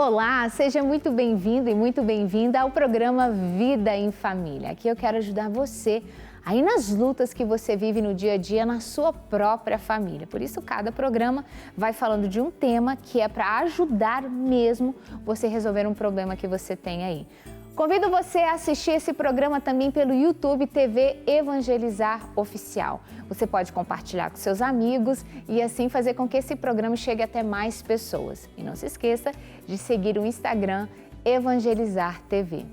Olá, seja muito bem-vindo e muito bem-vinda ao programa Vida em Família. Aqui eu quero ajudar você aí nas lutas que você vive no dia a dia na sua própria família. Por isso, cada programa vai falando de um tema que é para ajudar mesmo você resolver um problema que você tem aí. Convido você a assistir esse programa também pelo YouTube TV Evangelizar Oficial. Você pode compartilhar com seus amigos e assim fazer com que esse programa chegue até mais pessoas. E não se esqueça de seguir o Instagram Evangelizar TV.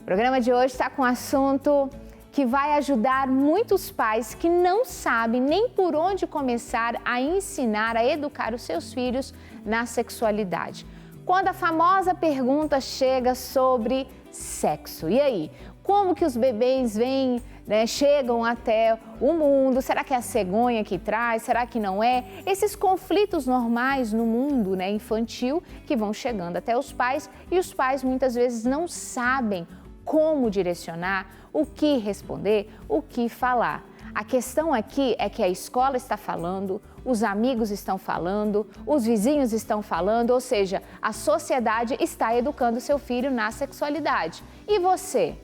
O programa de hoje está com um assunto que vai ajudar muitos pais que não sabem nem por onde começar a ensinar, a educar os seus filhos na sexualidade. Quando a famosa pergunta chega sobre sexo. E aí, como que os bebês vêm, chegam até o mundo? Será que é a cegonha que traz? Será que não é? Esses conflitos normais no mundo infantil que vão chegando até os pais e os pais muitas vezes não sabem como direcionar, o que responder, o que falar. A questão aqui é que a escola está falando, os amigos estão falando, os vizinhos estão falando, ou seja, a sociedade está educando seu filho na sexualidade. E você?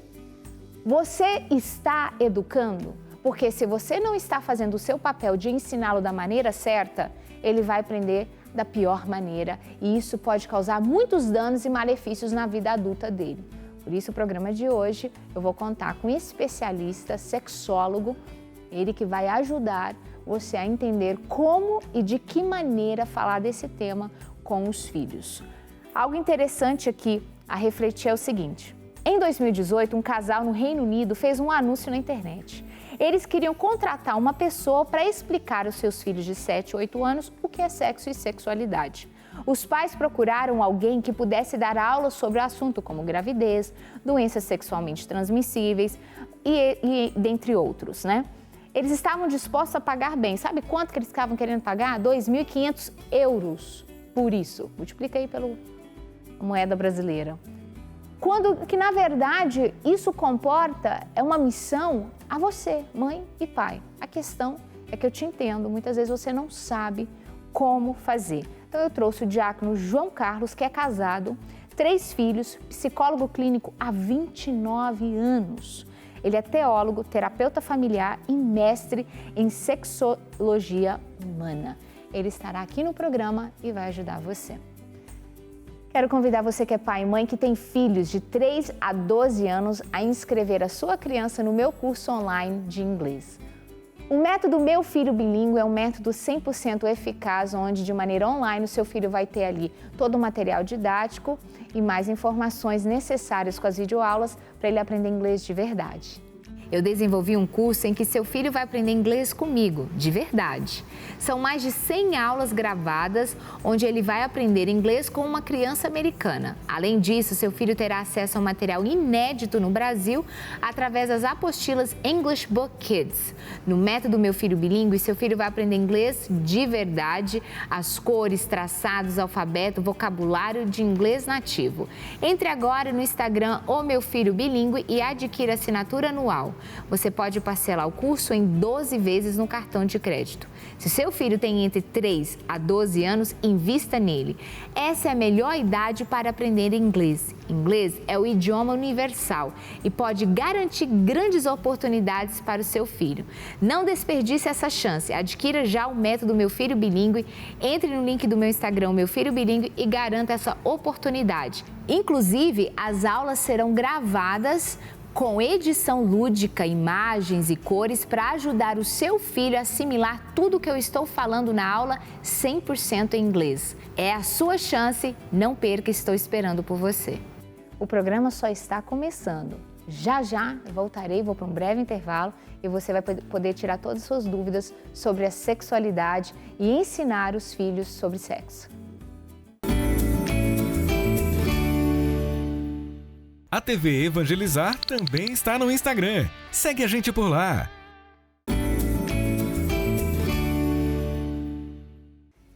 Você está educando? Porque se você não está fazendo o seu papel de ensiná-lo da maneira certa, ele vai aprender da pior maneira e isso pode causar muitos danos e malefícios na vida adulta dele. Por isso, o programa de hoje eu vou contar com um especialista, sexólogo, ele que vai ajudar você a entender como e de que maneira falar desse tema com os filhos. Algo interessante aqui a refletir é o seguinte: em 2018, um casal no Reino Unido fez um anúncio na internet. Eles queriam contratar uma pessoa para explicar aos seus filhos de 7 ou 8 anos o que é sexo e sexualidade. Os pais procuraram alguém que pudesse dar aulas sobre o assunto, como gravidez, doenças sexualmente transmissíveis e dentre outros, Eles estavam dispostos a pagar bem. Sabe quanto que eles estavam querendo pagar? 2.500 euros por isso. Multiplica aí pela moeda brasileira. Que, na verdade, isso comporta uma missão a você, mãe e pai. A questão é que eu te entendo, muitas vezes você não sabe como fazer. Então, eu trouxe o diácono João Carlos, que é casado, 3 filhos, psicólogo clínico há 29 anos. Ele é teólogo, terapeuta familiar e mestre em sexologia humana. Ele estará aqui no programa e vai ajudar você. Quero convidar você que é pai e mãe que tem filhos de 3 a 12 anos a inscrever a sua criança no meu curso online de inglês. O método Meu Filho Bilíngue é um método 100% eficaz, onde de maneira online o seu filho vai ter ali todo o material didático e mais informações necessárias com as videoaulas para ele aprender inglês de verdade. Eu desenvolvi um curso em que seu filho vai aprender inglês comigo, de verdade. São mais de 100 aulas gravadas, onde ele vai aprender inglês com uma criança americana. Além disso, seu filho terá acesso a um material inédito no Brasil, através das apostilas English Book Kids. No método Meu Filho Bilíngue, seu filho vai aprender inglês de verdade, as cores, traçados, alfabeto, vocabulário de inglês nativo. Entre agora no Instagram O Meu Filho Bilíngue e adquira assinatura anual. Você pode parcelar o curso em 12 vezes no cartão de crédito. Se seu filho tem entre 3 a 12 anos, invista nele. Essa é a melhor idade para aprender inglês. Inglês é o idioma universal e pode garantir grandes oportunidades para o seu filho. Não desperdice essa chance. Adquira já o método Meu Filho Bilíngue. Entre no link do meu Instagram, Meu Filho Bilíngue, e garanta essa oportunidade. Inclusive, as aulas serão gravadas com edição lúdica, imagens e cores para ajudar o seu filho a assimilar tudo que eu estou falando na aula 100% em inglês. É a sua chance, não perca, estou esperando por você. O programa só está começando. Já voltarei, vou para um breve intervalo e você vai poder tirar todas as suas dúvidas sobre a sexualidade e ensinar os filhos sobre sexo. A TV Evangelizar também está no Instagram. Segue a gente por lá.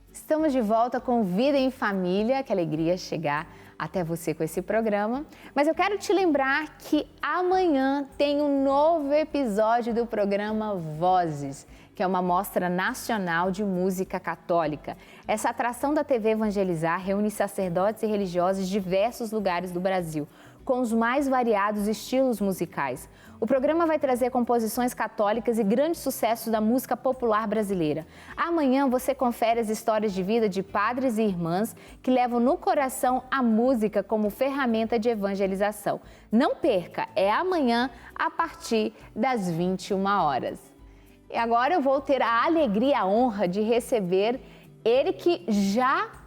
Estamos de volta com Vida em Família. Que alegria chegar até você com esse programa. Mas eu quero te lembrar que amanhã tem um novo episódio do programa Vozes, que é uma mostra nacional de música católica. Essa atração da TV Evangelizar reúne sacerdotes e religiosos de diversos lugares do Brasil, com os mais variados estilos musicais. O programa vai trazer composições católicas e grandes sucessos da música popular brasileira. Amanhã você confere as histórias de vida de padres e irmãs que levam no coração a música como ferramenta de evangelização. Não perca, é amanhã a partir das 21 horas. E agora eu vou ter a alegria e a honra de receber ele que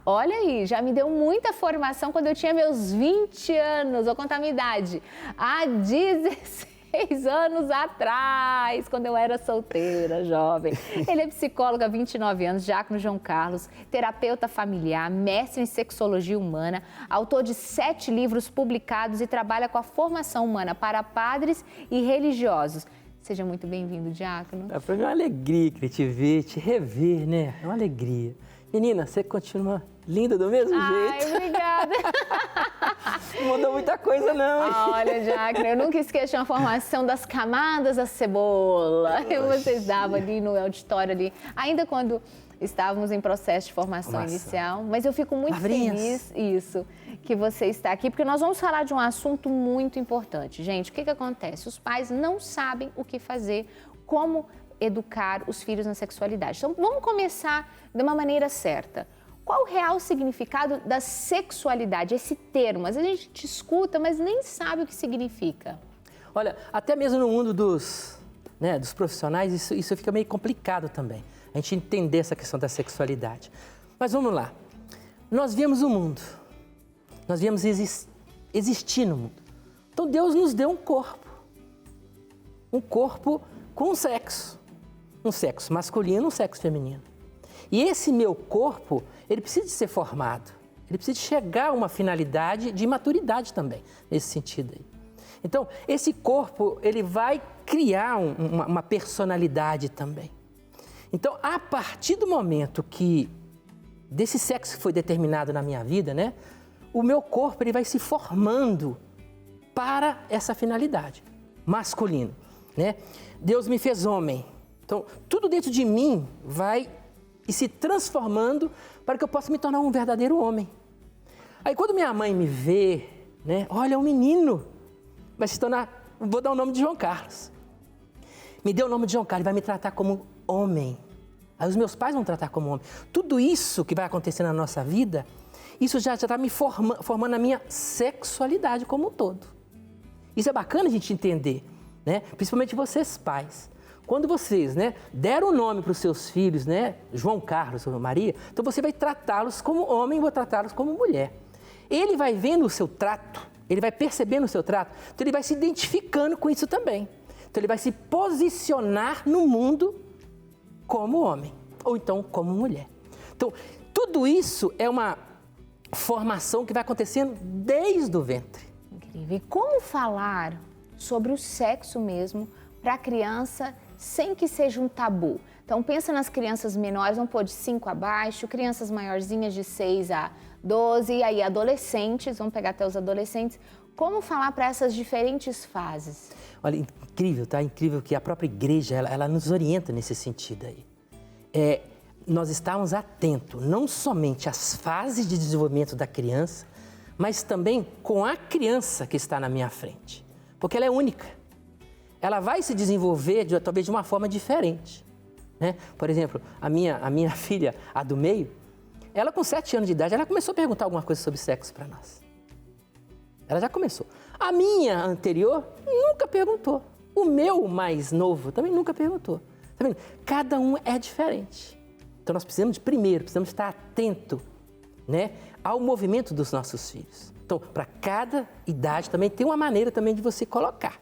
olha aí, já me deu muita formação quando eu tinha meus 20 anos, vou contar a minha idade, há 16 anos atrás, quando eu era solteira, jovem. Ele é psicólogo há 29 anos, diácono João Carlos, terapeuta familiar, mestre em sexologia humana, autor de 7 livros publicados e trabalha com a formação humana para padres e religiosos. Seja muito bem-vindo, diácono. Para mim é uma alegria te ver, te rever, né? É uma alegria. Menina, você continua linda do mesmo jeito. Ai, obrigada. Não mudou muita coisa, não. Olha, diácono, eu nunca esqueço uma formação das camadas da cebola. Vocês davam ali no auditório ali, ainda quando estávamos em processo de formação inicial. Mas eu fico muito feliz, que você está aqui, porque nós vamos falar de um assunto muito importante. Gente, o que acontece? Os pais não sabem o que fazer, como educar os filhos na sexualidade. Então, vamos começar de uma maneira certa. Qual o real significado da sexualidade? Esse termo, às vezes a gente escuta, mas nem sabe o que significa. Olha, até mesmo no mundo dos profissionais, isso fica meio complicado também, a gente entender essa questão da sexualidade. Mas vamos lá. Nós viemos o mundo. Nós viemos existir no mundo. Então, Deus nos deu um corpo com sexo. Um sexo masculino, um sexo feminino. E esse meu corpo, ele precisa de ser formado. Ele precisa de chegar a uma finalidade de maturidade também, nesse sentido aí. Então, esse corpo, ele vai criar uma personalidade também. Então, a partir do momento que desse sexo que foi determinado na minha vida, né? O meu corpo, ele vai se formando para essa finalidade, masculino, né? Deus me fez homem. Então, tudo dentro de mim vai se transformando para que eu possa me tornar um verdadeiro homem. Aí, quando minha mãe me vê, né? Olha, um menino vai se tornar, vou dar o nome de João Carlos. Me deu o nome de João Carlos, vai me tratar como homem. Aí os meus pais vão tratar como homem. Tudo isso que vai acontecer na nossa vida, isso já está me formando a minha sexualidade como um todo. Isso é bacana a gente entender, né? Principalmente vocês pais. Quando vocês, né, deram o nome para os seus filhos, né, João Carlos ou Maria, então você vai tratá-los como homem e vou tratá-los como mulher. Ele vai vendo o seu trato, ele vai percebendo o seu trato, então ele vai se identificando com isso também. Então ele vai se posicionar no mundo como homem, ou então como mulher. Então, tudo isso é uma formação que vai acontecendo desde o ventre. Incrível. E como falar sobre o sexo mesmo para a criança sem que seja um tabu? Então, pensa nas crianças menores, vamos pôr de 5 abaixo, crianças maiorzinhas de 6 a 12, e aí adolescentes, vamos pegar até os adolescentes. Como falar para essas diferentes fases? Olha, incrível, tá? Incrível que a própria igreja, ela nos orienta nesse sentido aí. Nós estamos atentos não somente às fases de desenvolvimento da criança, mas também com a criança que está na minha frente. Porque ela é única. Ela vai se desenvolver talvez de uma forma diferente, né? Por exemplo, a minha filha, a do meio, ela com 7 anos de idade, ela começou a perguntar alguma coisa sobre sexo para nós. Ela já começou. A minha anterior nunca perguntou. O meu mais novo também nunca perguntou. Tá vendo? Cada um é diferente. Então nós precisamos estar atento, né, ao movimento dos nossos filhos. Então, para cada idade também tem uma maneira também de você colocar.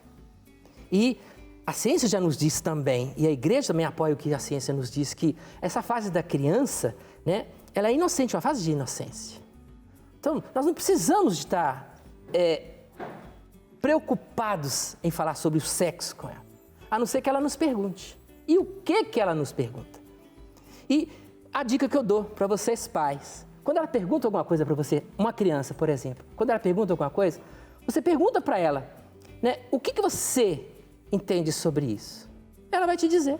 E a ciência já nos diz também, e a igreja também apoia o que a ciência nos diz, que essa fase da criança, né, ela é inocente, uma fase de inocência. Então, nós não precisamos de estar preocupados em falar sobre o sexo com ela, a não ser que ela nos pergunte. E o que ela nos pergunta? E a dica que eu dou para vocês pais, quando ela pergunta alguma coisa para você, uma criança, por exemplo, quando ela pergunta alguma coisa, você pergunta para ela, né, o que você entende sobre isso? Ela vai te dizer.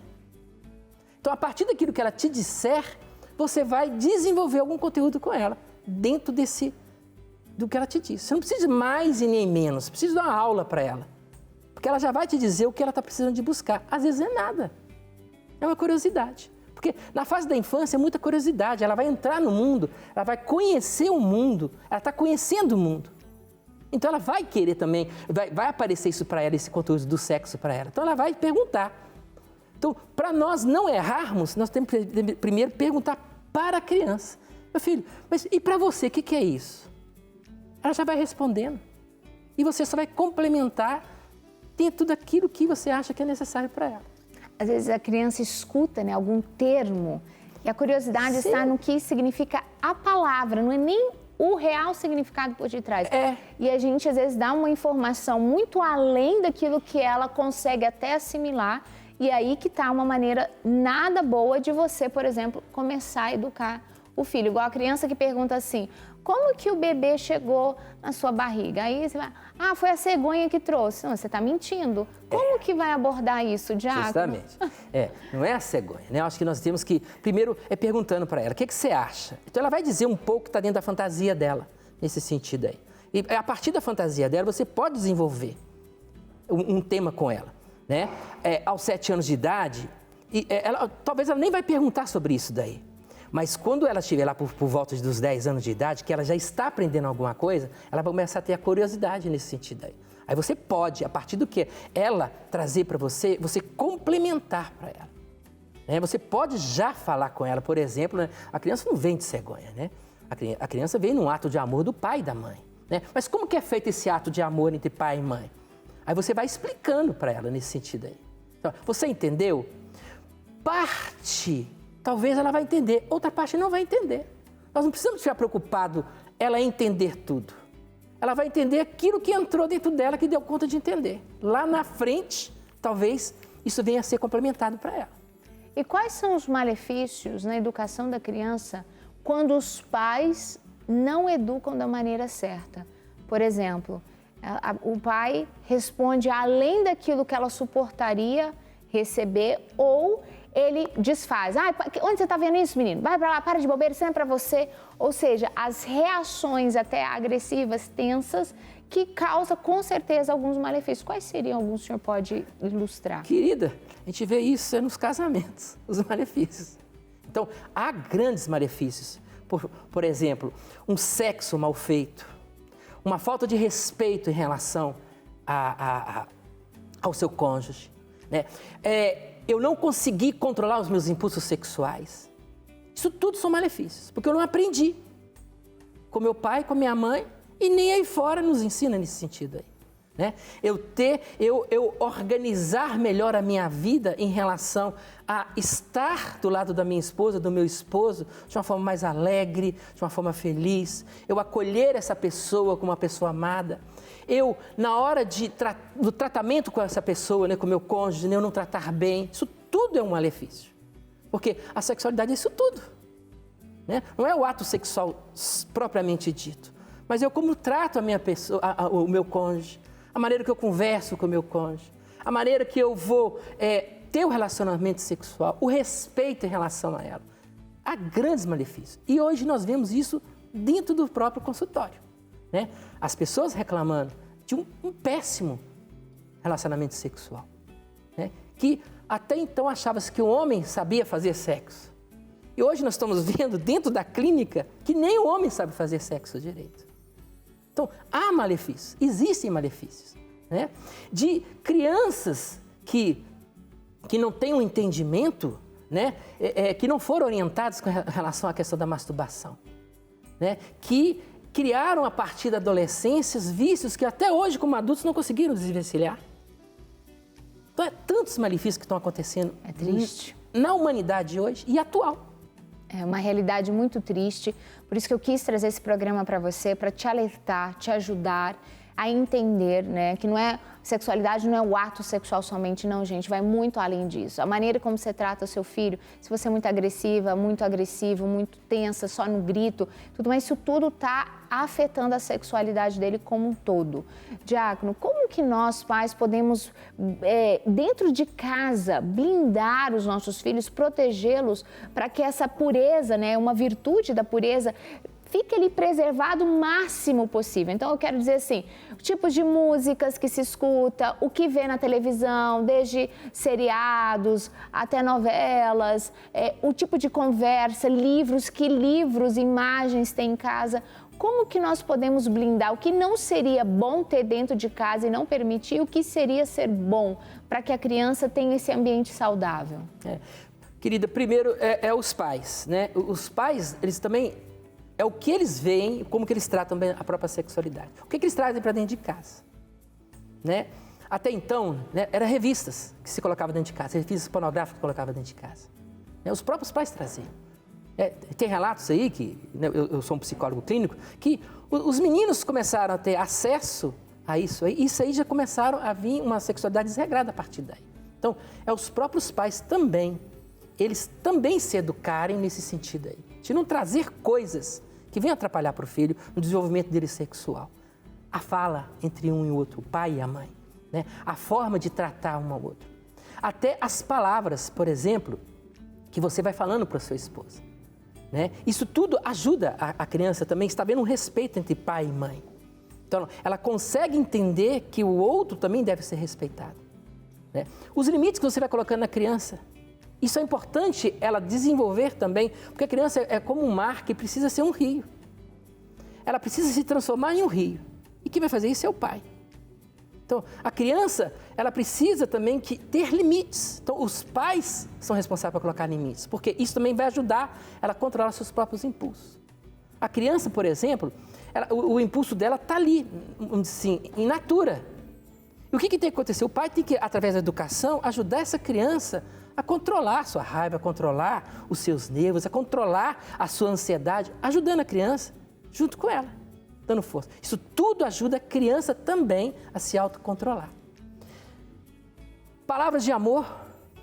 Então, a partir daquilo que ela te disser, você vai desenvolver algum conteúdo com ela, dentro do que ela te disse. Você não precisa de mais e nem menos, você precisa dar uma aula para ela. Porque ela já vai te dizer o que ela está precisando de buscar. Às vezes é nada, é uma curiosidade. Porque na fase da infância é muita curiosidade, ela vai entrar no mundo, ela vai conhecer o mundo, ela está conhecendo o mundo. Então ela vai querer também, vai aparecer isso para ela, esse conteúdo do sexo para ela. Então ela vai perguntar. Então, para nós não errarmos, nós temos que primeiro perguntar para a criança. Meu filho, mas e para você, o que é isso? Ela já vai respondendo. E você só vai complementar dentro daquilo que você acha que é necessário para ela. Às vezes a criança escuta, né, algum termo e a curiosidade está no que significa a palavra, não é nem o real significado por detrás. E a gente às vezes dá uma informação muito além daquilo que ela consegue até assimilar, e aí que está uma maneira nada boa de você, por exemplo, começar a educar o filho. Igual a criança que pergunta assim, como que o bebê chegou na sua barriga? Aí você vai, foi a cegonha que trouxe. Não, você está mentindo. Como que vai abordar isso, Diácono? Justamente. Não é a cegonha, né? Eu acho que nós temos que, primeiro, perguntando para ela, o que você acha? Então ela vai dizer um pouco que está dentro da fantasia dela, nesse sentido aí. E a partir da fantasia dela, você pode desenvolver um tema com ela, né? Aos 7 anos de idade, talvez ela nem vai perguntar sobre isso daí. Mas quando ela estiver lá por volta dos 10 anos de idade, que ela já está aprendendo alguma coisa, ela vai começar a ter a curiosidade nesse sentido aí. Aí você pode, a partir do que ela trazer para você, você complementar para ela. Você pode já falar com ela, por exemplo, né? A criança não vem de cegonha, né? A criança vem num ato de amor do pai e da mãe, né? Mas como que é feito esse ato de amor entre pai e mãe? Aí você vai explicando para ela nesse sentido aí. Então, você entendeu? Parte... Talvez ela vai entender, outra parte não vai entender. Nós não precisamos ficar preocupados ela entender tudo. Ela vai entender aquilo que entrou dentro dela, que deu conta de entender. Lá na frente, talvez isso venha a ser complementado para ela. E quais são os malefícios na educação da criança quando os pais não educam da maneira certa? Por exemplo, o pai responde além daquilo que ela suportaria receber, ou ele desfaz. Onde você está vendo isso, menino? Vai para lá, para de bobeira, isso não é para você. Ou seja, as reações até agressivas, tensas, que causam com certeza alguns malefícios. Quais seriam alguns que o senhor pode ilustrar? Querida, a gente vê isso nos casamentos, os malefícios. Então, há grandes malefícios. Por exemplo, um sexo mal feito, uma falta de respeito em relação ao seu cônjuge, né? Eu não consegui controlar os meus impulsos sexuais. Isso tudo são malefícios, porque eu não aprendi com meu pai, com minha mãe, e nem aí fora nos ensina nesse sentido aí, né? Eu organizar melhor a minha vida em relação a estar do lado da minha esposa, do meu esposo, de uma forma mais alegre, de uma forma feliz, eu acolher essa pessoa como uma pessoa amada. Eu, na hora do tratamento com essa pessoa, né, com o meu cônjuge, né, eu não tratar bem, isso tudo é um malefício. Porque a sexualidade é isso tudo, né? Não é o ato sexual propriamente dito, mas eu como trato a minha pessoa, o meu cônjuge, a maneira que eu converso com o meu cônjuge, a maneira que eu vou ter o relacionamento sexual, o respeito em relação a ela. Há grandes malefícios. E hoje nós vemos isso dentro do próprio consultório, né? As pessoas reclamando de um péssimo relacionamento sexual, né? Que até então achava-se que o homem sabia fazer sexo. E hoje nós estamos vendo dentro da clínica que nem o homem sabe fazer sexo direito. Então, há malefícios, existem malefícios, né? De crianças que não têm um entendimento, né? Que não foram orientadas com relação à questão da masturbação, né? Que criaram a partir da adolescência vícios que até hoje, como adultos, não conseguiram desvencilhar. Então, tantos malefícios que estão acontecendo na humanidade hoje e atual. É uma realidade muito triste, por isso que eu quis trazer esse programa para você, para te alertar, te ajudar a entender, né, que não é sexualidade, não é o ato sexual somente, não, gente, vai muito além disso. A maneira como você trata o seu filho, se você é muito agressiva, muito agressivo, muito tensa, só no grito, tudo mais, isso tudo está afetando a sexualidade dele como um todo. Diácono, como que nós, pais, podemos, dentro de casa, blindar os nossos filhos, protegê-los para que essa pureza, né, uma virtude da pureza, fique ali preservado o máximo possível. Então, eu quero dizer assim, tipos de músicas que se escuta, o que vê na televisão, desde seriados até novelas, o tipo de conversa, que livros, imagens tem em casa. Como que nós podemos blindar o que não seria bom ter dentro de casa e não permitir, o que seria ser bom para que a criança tenha esse ambiente saudável? Querida, primeiro os pais, né? Os pais, eles também... É o que eles veem, como que eles tratam a própria sexualidade. O que eles trazem para dentro de casa, né? Até então, né, eram revistas que se colocavam dentro de casa, revistas pornográficas que colocavam dentro de casa. Né? Os próprios pais traziam. Tem relatos aí, que né, eu sou um psicólogo clínico, que os meninos começaram a ter acesso a isso aí, e isso aí já começaram a vir uma sexualidade desregrada a partir daí. Então, os próprios pais também, eles também se educarem nesse sentido aí, de não trazer coisas que venham atrapalhar para o filho no desenvolvimento dele sexual. A fala entre um e o outro, o pai e a mãe, né? A forma de tratar um ao outro. Até as palavras, por exemplo, que você vai falando para a sua esposa, né? Isso tudo ajuda a criança também a estabelecer um respeito entre pai e mãe. Então, ela consegue entender que o outro também deve ser respeitado, né? Os limites que você vai colocando na criança, isso é importante ela desenvolver também, porque a criança é como um mar que precisa ser um rio. Ela precisa se transformar em um rio. E quem vai fazer isso é o pai. Então, a criança, ela precisa também ter limites. Então, os pais são responsáveis por colocar limites, porque isso também vai ajudar ela a controlar seus próprios impulsos. A criança, por exemplo, o impulso dela está ali, assim, in natura. E o que tem que acontecer? O pai tem que, através da educação, ajudar essa criança a controlar a sua raiva, a controlar os seus nervos, a controlar a sua ansiedade, ajudando a criança junto com ela, dando força. Isso tudo ajuda a criança também a se autocontrolar. Palavras de amor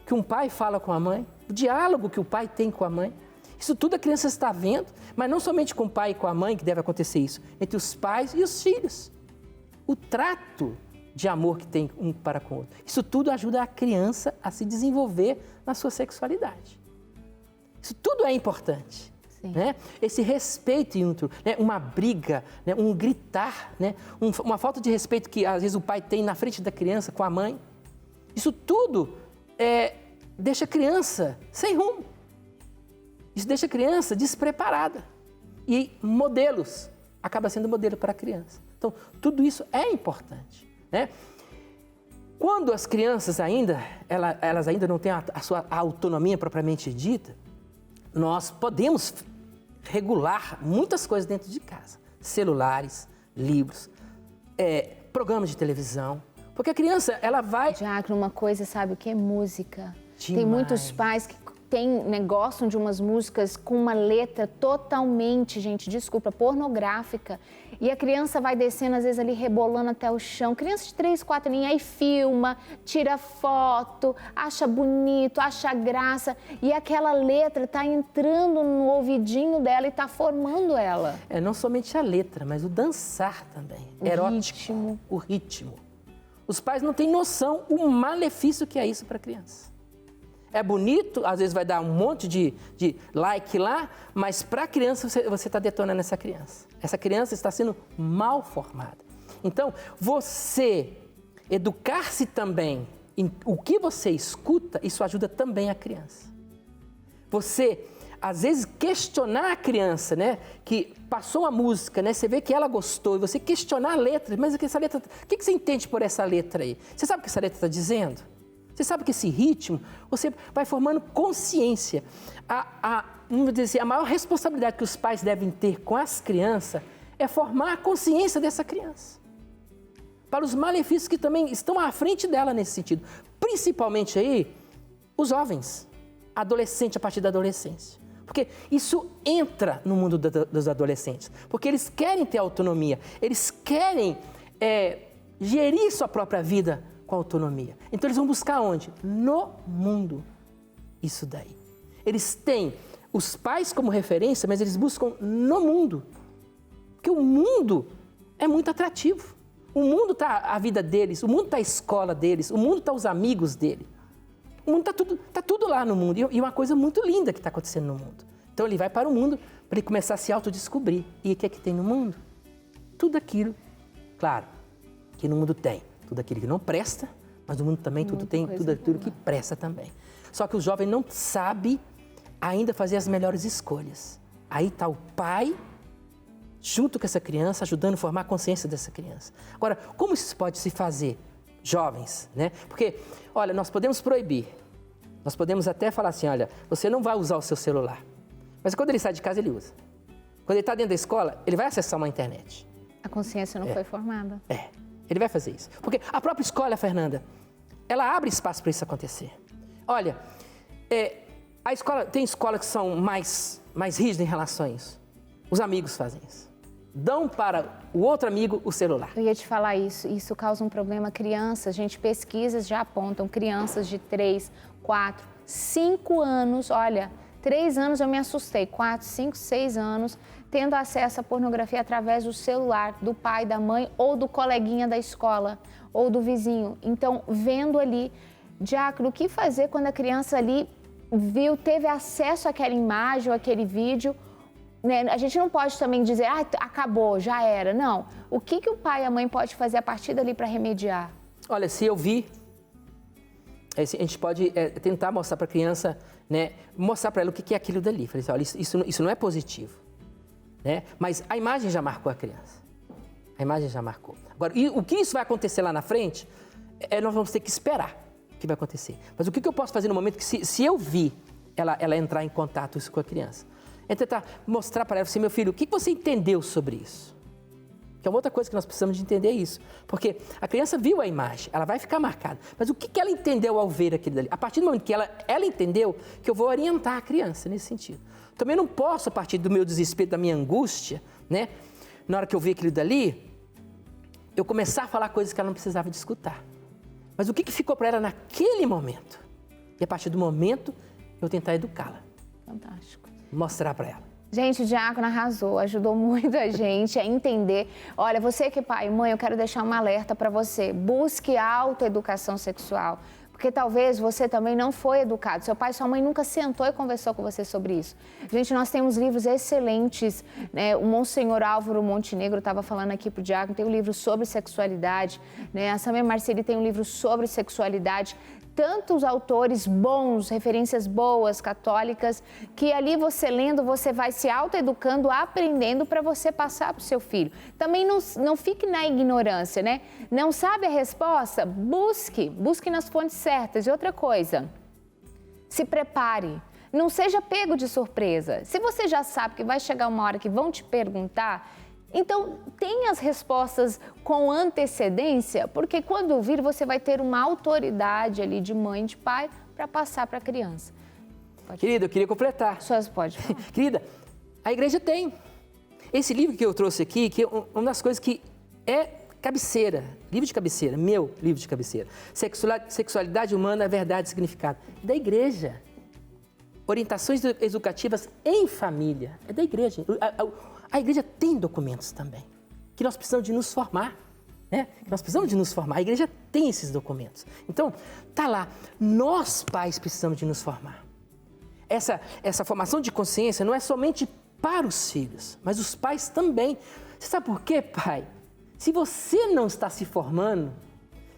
que um pai fala com a mãe, o diálogo que o pai tem com a mãe, isso tudo a criança está vendo, mas não somente com o pai e com a mãe que deve acontecer isso, entre os pais e os filhos. O trato de amor que tem um para com o outro. Isso tudo ajuda a criança a se desenvolver na sua sexualidade. Isso tudo é importante. Né? Esse respeito outro, né? Uma briga, né? Um gritar, né? Uma falta de respeito que às vezes o pai tem na frente da criança com a mãe. Isso tudo deixa a criança sem rumo. Isso deixa a criança despreparada. E modelos, acaba sendo modelo para a criança. Então, tudo isso é importante. Né? Quando as crianças elas ainda não têm a sua autonomia propriamente dita, nós podemos regular muitas coisas dentro de casa. Celulares, livros, programas de televisão. Porque a criança, ela vai... Diácono, uma coisa, sabe o que é música? Demais. Tem muitos pais que gostam de umas músicas com uma letra totalmente, gente, desculpa, pornográfica. E a criança vai descendo, às vezes, ali rebolando até o chão. Criança de 3, 4 aninhos, aí filma, tira foto, acha bonito, acha graça. E aquela letra está entrando no ouvidinho dela e está formando ela. Não somente a letra, mas o dançar também. Erótico. O ritmo. Os pais não têm noção o malefício que é isso para a criança. É bonito, às vezes vai dar um monte de like lá, mas para a criança você está detonando essa criança. Essa criança está sendo mal formada. Então, você educar-se também em o que você escuta, isso ajuda também a criança. Você, às vezes, questionar a criança, né? Que passou uma música, né? Você vê que ela gostou, e você questionar a letra, mas essa letra, o que você entende por essa letra aí? Você sabe o que essa letra está dizendo? Você sabe que esse ritmo, você vai formando consciência. Vamos dizer assim, a maior responsabilidade que os pais devem ter com as crianças é formar a consciência dessa criança. Para os malefícios que também estão à frente dela nesse sentido. Principalmente aí, os jovens, adolescentes a partir da adolescência. Porque isso entra no mundo dos adolescentes. Porque eles querem ter autonomia, eles querem gerir sua própria vida com autonomia. Então eles vão buscar onde? No mundo. Isso daí. Eles têm os pais como referência, mas eles buscam no mundo. Porque o mundo é muito atrativo. O mundo está a vida deles, o mundo está a escola deles, o mundo está os amigos dele. O mundo está tudo lá no mundo. E uma coisa muito linda que está acontecendo no mundo. Então ele vai para o mundo para ele começar a se autodescobrir. E o que é que tem no mundo? Tudo aquilo, claro, que no mundo tem. Tudo aquilo que não presta, mas no mundo também tudo aquilo que presta também. Só que o jovem não sabe ainda fazer as melhores escolhas. Aí está o pai junto com essa criança, ajudando a formar a consciência dessa criança. Agora, como isso pode se fazer? Jovens, né? Porque, olha, nós podemos proibir. Nós podemos até falar assim, olha, você não vai usar o seu celular. Mas quando ele sai de casa, ele usa. Quando ele está dentro da escola, ele vai acessar uma internet. A consciência não foi formada. Ele vai fazer isso. Porque a própria escola, Fernanda, ela abre espaço para isso acontecer. Olha, a escola, tem escolas que são mais rígidas em relação a isso. Os amigos fazem isso. Dão para o outro amigo o celular. Eu ia te falar isso causa um problema. Crianças, gente, pesquisas já apontam, crianças de 3, 4, 5 anos, olha, 3 anos eu me assustei, 4, 5, 6 anos, tendo acesso à pornografia através do celular, do pai, da mãe ou do coleguinha da escola ou do vizinho. Então, vendo ali, diácono, o que fazer quando a criança ali viu, teve acesso àquela imagem ou àquele vídeo? Né? A gente não pode também dizer, acabou, já era. Não. O que o pai e a mãe pode fazer a partir dali para remediar? Olha, se eu vi, a gente pode tentar mostrar para a criança, né, mostrar para ela o que é aquilo dali. Falei assim, olha, isso não é positivo. Né? Mas a imagem já marcou a criança. A imagem já marcou. Agora, o que isso vai acontecer lá na frente, nós vamos ter que esperar o que vai acontecer. Mas o que eu posso fazer no momento que, se eu vi ela entrar em contato isso com a criança? É tentar mostrar para ela, assim, meu filho, o que você entendeu sobre isso? Que é uma outra coisa que nós precisamos de entender isso. Porque a criança viu a imagem, ela vai ficar marcada. Mas o que ela entendeu ao ver aquilo dali? A partir do momento que ela entendeu, que eu vou orientar a criança nesse sentido. Também não posso, a partir do meu desespero, da minha angústia, né? Na hora que eu vi aquilo dali, eu começar a falar coisas que ela não precisava de escutar. Mas o que ficou para ela naquele momento? E a partir do momento, eu tentar educá-la. Fantástico. Mostrar para ela. Gente, o diácono arrasou, ajudou muito a gente a entender. Olha, você que é pai e mãe, eu quero deixar um alerta para você. Busque autoeducação sexual. Porque talvez você também não foi educado. Seu pai e sua mãe nunca sentou e conversou com você sobre isso. Gente, nós temos livros excelentes, né? O Monsenhor Álvaro Montenegro estava falando aqui para o diácono, tem um livro sobre sexualidade, né? A Samia Marceli tem um livro sobre sexualidade. Tantos autores bons, referências boas, católicas, que ali você lendo, você vai se autoeducando, aprendendo para você passar para o seu filho. Também não fique na ignorância, né? Não sabe a resposta? Busque nas fontes certas. E outra coisa, se prepare. Não seja pego de surpresa. Se você já sabe que vai chegar uma hora que vão te perguntar, então, tenha as respostas com antecedência, porque quando vir, você vai ter uma autoridade ali de mãe e de pai para passar para a criança. Querida, eu queria completar. Pode falar. Querida, a igreja tem. Esse livro que eu trouxe aqui, que é uma das coisas que é cabeceira, livro de cabeceira, meu livro de cabeceira. Sexualidade humana, verdade e significado. Da igreja. Orientações educativas em família. É da igreja. A igreja tem documentos também, que nós precisamos de nos formar, né? Nós precisamos de nos formar, a igreja tem esses documentos. Então, tá lá, nós pais precisamos de nos formar. Essa formação de consciência não é somente para os filhos, mas os pais também. Você sabe por quê, pai? Se você não está se formando,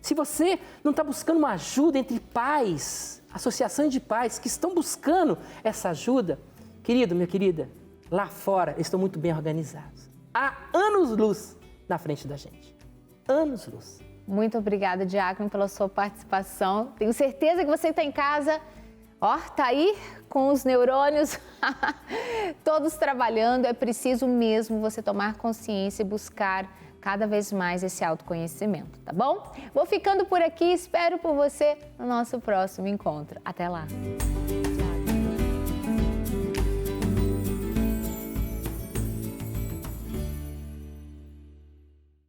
se você não está buscando uma ajuda entre pais, associações de pais que estão buscando essa ajuda, querido, minha querida, lá fora, eles estão muito bem organizados. Há anos-luz na frente da gente. Anos-luz. Muito obrigada, diácono, pela sua participação. Tenho certeza que você está em casa, tá aí com os neurônios todos trabalhando. É preciso mesmo você tomar consciência e buscar cada vez mais esse autoconhecimento, tá bom? Vou ficando por aqui, espero por você no nosso próximo encontro. Até lá!